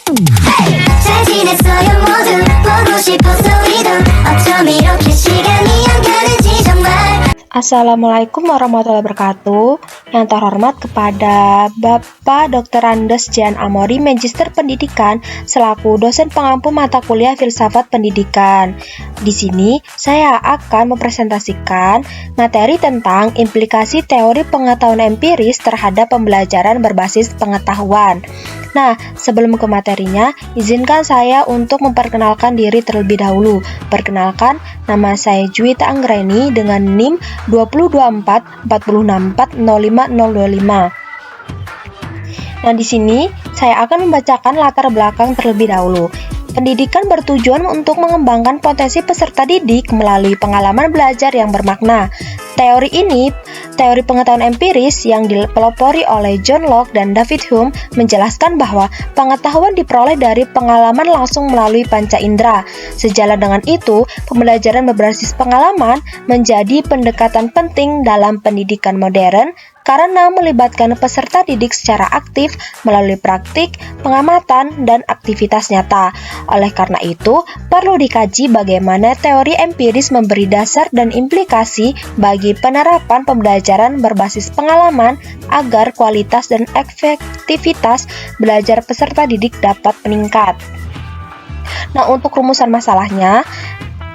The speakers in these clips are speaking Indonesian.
잘 지냈어요 모두 보고 싶어서 우리도 어쩜 이렇게 시간이 안 가는지 정말. Assalamualaikum warahmatullahi wabarakatuh. Yang terhormat kepada Bapak Dr. Andes Jean Amori, Magister Pendidikan, selaku dosen pengampu mata kuliah Filsafat Pendidikan. Di sini saya akan mempresentasikan materi tentang implikasi teori pengetahuan empiris terhadap pembelajaran berbasis pengetahuan. Nah, sebelum ke materinya, izinkan saya untuk memperkenalkan diri terlebih dahulu. Perkenalkan, nama saya Juwita Anggreni dengan NIM 22446405025. Nah, di sini saya akan membacakan latar belakang terlebih dahulu. Pendidikan bertujuan untuk mengembangkan potensi peserta didik melalui pengalaman belajar yang bermakna. Teori ini, teori pengetahuan empiris yang dipelopori oleh John Locke dan David Hume, menjelaskan bahwa pengetahuan diperoleh dari pengalaman langsung melalui panca indera. Sejalan dengan itu, pembelajaran berbasis pengalaman menjadi pendekatan penting dalam pendidikan modern karena melibatkan peserta didik secara aktif melalui praktik, pengamatan, dan aktivitas nyata. Oleh karena itu, perlu dikaji bagaimana teori empiris memberi dasar dan implikasi bagi penerapan pembelajaran berbasis pengalaman agar kualitas dan efektivitas belajar peserta didik dapat meningkat. Nah, untuk rumusan masalahnya,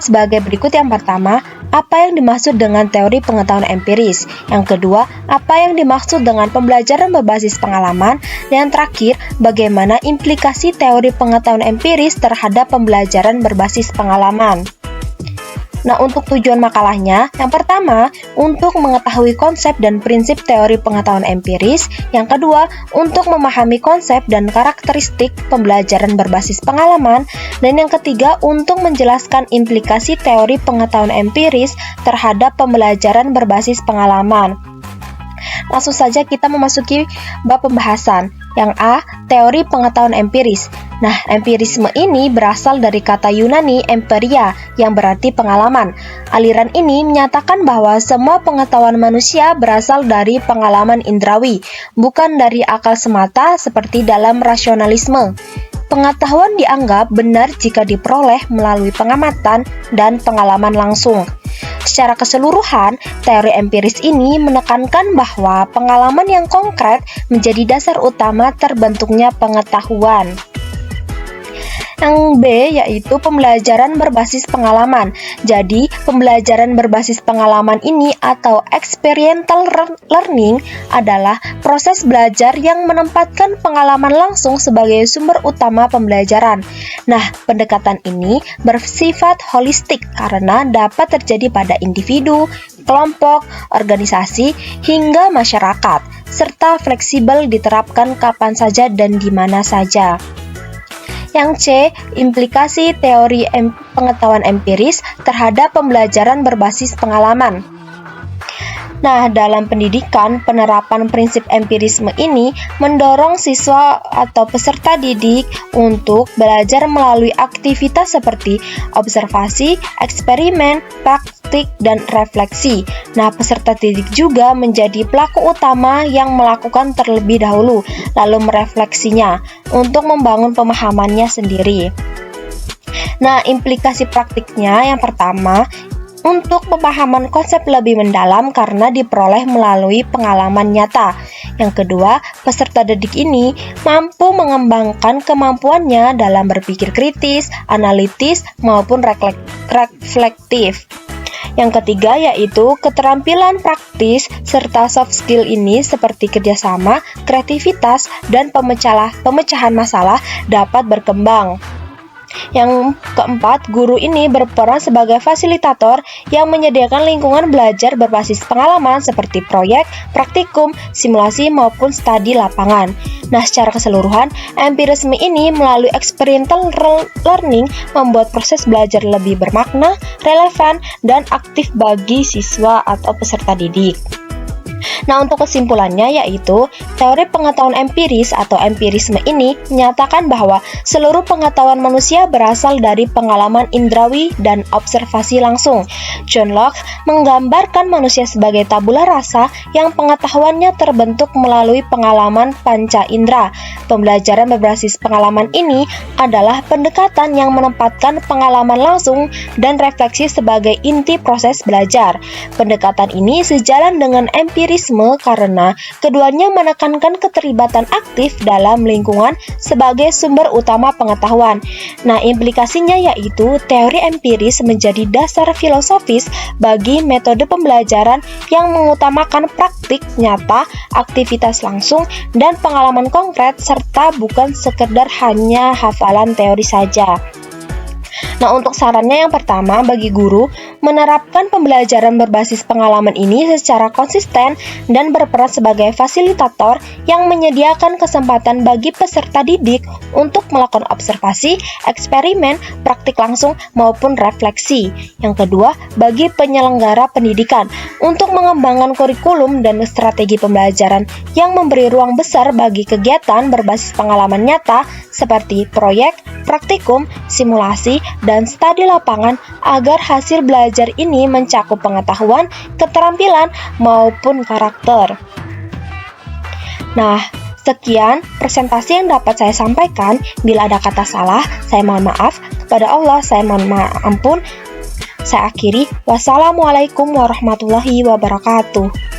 sebagai berikut. Yang pertama, apa yang dimaksud dengan teori pengetahuan empiris? Yang kedua, apa yang dimaksud dengan pembelajaran berbasis pengalaman? Dan yang terakhir, bagaimana implikasi teori pengetahuan empiris terhadap pembelajaran berbasis pengalaman? Nah, untuk tujuan makalahnya, yang pertama, untuk mengetahui konsep dan prinsip teori pengetahuan empiris. Yang kedua, untuk memahami konsep dan karakteristik pembelajaran berbasis pengalaman. Dan yang ketiga, untuk menjelaskan implikasi teori pengetahuan empiris terhadap pembelajaran berbasis pengalaman. Langsung saja kita memasuki bab pembahasan. Yang A, teori pengetahuan empiris. Nah, empirisme ini berasal dari kata Yunani empiria yang berarti pengalaman. Aliran ini menyatakan bahwa semua pengetahuan manusia berasal dari pengalaman indrawi, bukan dari akal semata seperti dalam rasionalisme. Pengetahuan dianggap benar jika diperoleh melalui pengamatan dan pengalaman langsung. Secara keseluruhan, teori empiris ini menekankan bahwa pengalaman yang konkret menjadi dasar utama terbentuknya pengetahuan. Yang B, yaitu pembelajaran berbasis pengalaman. Jadi, pembelajaran berbasis pengalaman ini atau experiential learning adalah proses belajar yang menempatkan pengalaman langsung sebagai sumber utama pembelajaran. Nah, pendekatan ini bersifat holistik karena dapat terjadi pada individu, kelompok, organisasi, hingga masyarakat, serta fleksibel diterapkan kapan saja dan di mana saja. Yang C, implikasi teori pengetahuan empiris terhadap pembelajaran berbasis pengalaman. Nah, dalam pendidikan, penerapan prinsip empirisme ini mendorong siswa atau peserta didik untuk belajar melalui aktivitas seperti observasi, eksperimen, praktik, dan refleksi. Nah, peserta didik juga menjadi pelaku utama yang melakukan terlebih dahulu, lalu merefleksinya untuk membangun pemahamannya sendiri. Nah, implikasi praktiknya yang pertama, untuk pemahaman konsep lebih mendalam karena diperoleh melalui pengalaman nyata. Yang kedua, peserta didik ini mampu mengembangkan kemampuannya dalam berpikir kritis, analitis, maupun reflektif. Yang ketiga yaitu keterampilan praktis serta soft skill ini seperti kerjasama, kreativitas, dan pemecahan masalah dapat berkembang. Yang keempat, guru ini berperan sebagai fasilitator yang menyediakan lingkungan belajar berbasis pengalaman seperti proyek, praktikum, simulasi, maupun studi lapangan. Nah, secara keseluruhan, empirisme ini melalui experiential learning membuat proses belajar lebih bermakna, relevan, dan aktif bagi siswa atau peserta didik. Nah, untuk kesimpulannya yaitu teori pengetahuan empiris atau empirisme ini menyatakan bahwa seluruh pengetahuan manusia berasal dari pengalaman indrawi dan observasi langsung. John Locke menggambarkan manusia sebagai tabula rasa yang pengetahuannya terbentuk melalui pengalaman panca indera. Pembelajaran berbasis pengalaman ini adalah pendekatan yang menempatkan pengalaman langsung dan refleksi sebagai inti proses belajar. Pendekatan ini sejalan dengan empirisme karena keduanya menekankan keterlibatan aktif dalam lingkungan sebagai sumber utama pengetahuan. Nah, implikasinya yaitu teori empiris menjadi dasar filosofis bagi metode pembelajaran yang mengutamakan praktik nyata, aktivitas langsung, dan pengalaman konkret serta bukan sekedar hanya hafalan teori saja. Nah, untuk sarannya yang pertama bagi guru, menerapkan pembelajaran berbasis pengalaman ini secara konsisten dan berperan sebagai fasilitator yang menyediakan kesempatan bagi peserta didik untuk melakukan observasi, eksperimen, praktik langsung maupun refleksi. Yang kedua, bagi penyelenggara pendidikan untuk mengembangkan kurikulum dan strategi pembelajaran yang memberi ruang besar bagi kegiatan berbasis pengalaman nyata seperti proyek, praktikum, simulasi, dan studi lapangan agar hasil belajar ini mencakup pengetahuan, keterampilan, maupun karakter. Nah, sekian presentasi yang dapat saya sampaikan. Bila ada kata salah, saya mohon maaf. Kepada Allah, saya mohon ampun. Saya akhiri. Wassalamualaikum warahmatullahi wabarakatuh.